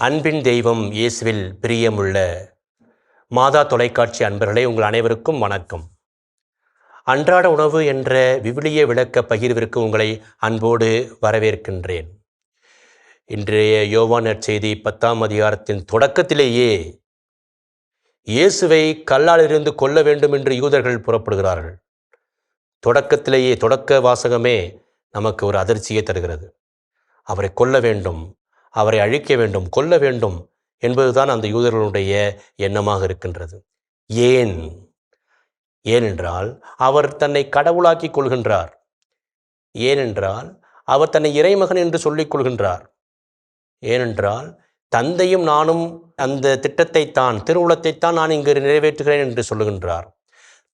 அன்பின் தெய்வம் இயேசுவில் பிரியமுள்ள மாதா தொலைக்காட்சி அன்பர்களே, உங்கள் அனைவருக்கும் வணக்கம். அன்றாட உணவு என்ற விவிலிய விளக்க பகிர்விற்கு உங்களை அன்போடு வரவேற்கின்றேன். இன்றைய யோவான் நற்செய்தி 10ஆம் அதிகாரத்தின் தொடக்கத்திலேயே இயேசுவை கல்லாலிருந்து கொல்ல வேண்டும் என்று யூதர்கள் புறப்படுகிறார்கள். தொடக்க வாசகமே நமக்கு ஒரு அதிர்ச்சியை தருகிறது. அவரை கொல்ல வேண்டும், அவரை அழிக்க வேண்டும், கொல்ல வேண்டும் என்பதுதான் அந்த யூதர்களுடைய எண்ணமாக இருக்கின்றது. ஏனென்றால் அவர் தன்னை கடவுளாக்கி கொள்கின்றார். ஏனென்றால் அவர் தன்னை இறைமகன் என்று சொல்லிக் கொள்கின்றார். ஏனென்றால் தந்தையும் நானும் அந்த திட்டத்தைத்தான், திருவுளத்தைத்தான் நான் இங்கு நிறைவேற்றுகிறேன் என்று சொல்லுகின்றார்.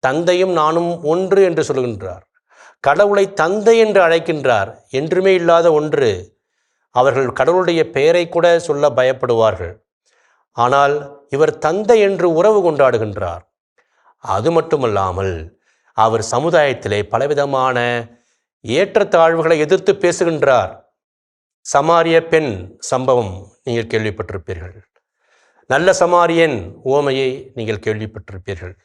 தந்தையும் நானும் ஒன்று என்று சொல்லுகின்றார். கடவுளை தந்தை என்று அழைக்கின்றார். என்றுமே இல்லாத ஒன்று. அவர்கள் கடவுளுடைய பெயரை கூட சொல்ல பயப்படுவார்கள். ஆனால் இவர் தந்தை என்று உறவு கொண்டாடுகின்றார். அது மட்டுமல்லாமல் அவர் சமுதாயத்திலே பலவிதமான ஏற்றத்தாழ்வுகளை எதிர்த்து பேசுகின்றார். சமாரிய பெண் சம்பவம் நீங்கள் கேள்விப்பட்டிருப்பீர்கள். நல்ல சமாரியன் உவமையை நீங்கள் கேள்விப்பட்டிருப்பீர்கள்.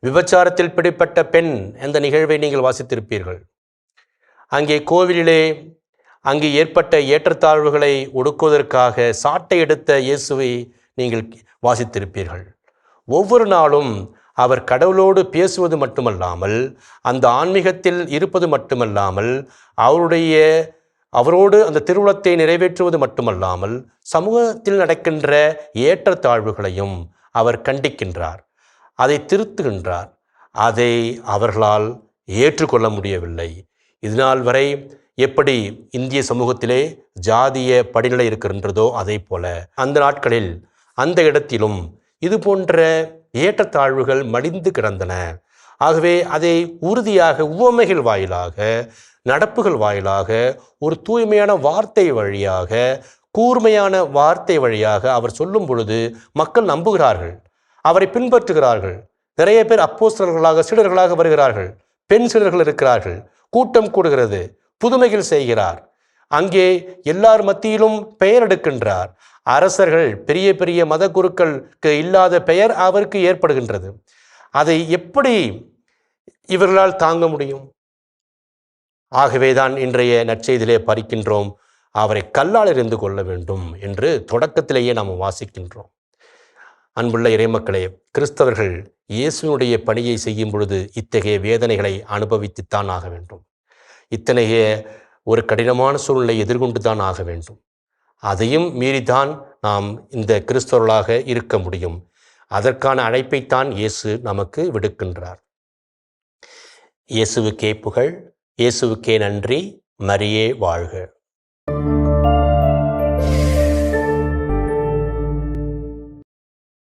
விபச்சாரத்தில் பிடிப்பட்ட பெண் என்ற நிகழ்வை நீங்கள் வாசித்திருப்பீர்கள். அங்கே கோவிலிலே அங்கு ஏற்பட்ட ஏற்றத்தாழ்வுகளை ஒடுக்குவதற்காக சாட்டை எடுத்த இயேசுவை நீங்கள் வாசித்திருப்பீர்கள். ஒவ்வொரு நாளும் அவர் கடவுளோடு பேசுவது மட்டுமல்லாமல், அந்த ஆன்மீகத்தில் இருப்பது மட்டுமல்லாமல், அவரோடு அந்த திருவுளத்தை நிறைவேற்றுவது மட்டுமல்லாமல், சமூகத்தில் நடக்கின்ற ஏற்றத்தாழ்வுகளையும் அவர் கண்டிக்கின்றார், அதை திருத்துகின்றார். அதை அவர்களால் ஏற்றுக்கொள்ள முடியவில்லை. இதுநாள் வரை எப்படி இந்திய சமூகத்திலே ஜாதிய படிநிலை இருக்கின்றதோ அதை போல அந்த நாட்களில் அந்த இடத்திலும் இது போன்ற ஏற்றத்தாழ்வுகள் மடிந்து கிடந்தன. ஆகவே அதை உறுதியாக உவமைகள் வாயிலாக, நடப்புகள் வாயிலாக, ஒரு தூய்மையான வார்த்தை வழியாக, கூர்மையான வார்த்தை வழியாக அவர் சொல்லும் பொழுது மக்கள் நம்புகிறார்கள், அவரை பின்பற்றுகிறார்கள். நிறைய பேர் அப்போஸ்தலர்களாக, சீடர்களாக வருகிறார்கள். பெண் சீடர்கள் இருக்கிறார்கள். கூட்டம் கூடுகிறது. புதுமைகள் செய்கிறார். அங்கே எல்லார் மத்தியிலும் பெயர் எடுக்கின்றார். அரசர்கள், பெரிய பெரிய மத குருக்களுக்கு இல்லாத பெயர் அவருக்கு ஏற்படுகின்றது. அதை எப்படி இவர்களால் தாங்க முடியும்? ஆகவேதான் இன்றைய நற்செய்தியிலே படிக்கின்றோம், அவரை கல்லால் எறிந்து கொள்ள வேண்டும் என்று தொடக்கத்திலேயே நாம் வாசிக்கின்றோம். அன்புள்ள இறைமக்களே, கிறிஸ்தவர்கள் இயேசுவினுடைய பணியை செய்யும் பொழுது இத்தகைய வேதனைகளை அனுபவித்துத்தான் ஆக வேண்டும். இத்தனைய ஒரு கடினமான சூழ்நிலை எதிர்கொண்டு தான் ஆக வேண்டும். அதையும் மீறிதான் நாம் இந்த கிறிஸ்தவர்களாக இருக்க முடியும். அதற்கான அழைப்பைத்தான் இயேசு நமக்கு விடுக்கின்றார். இயேசுவுக்கே புகழ், இயேசுவுக்கே நன்றி, மரியே வாழ்க.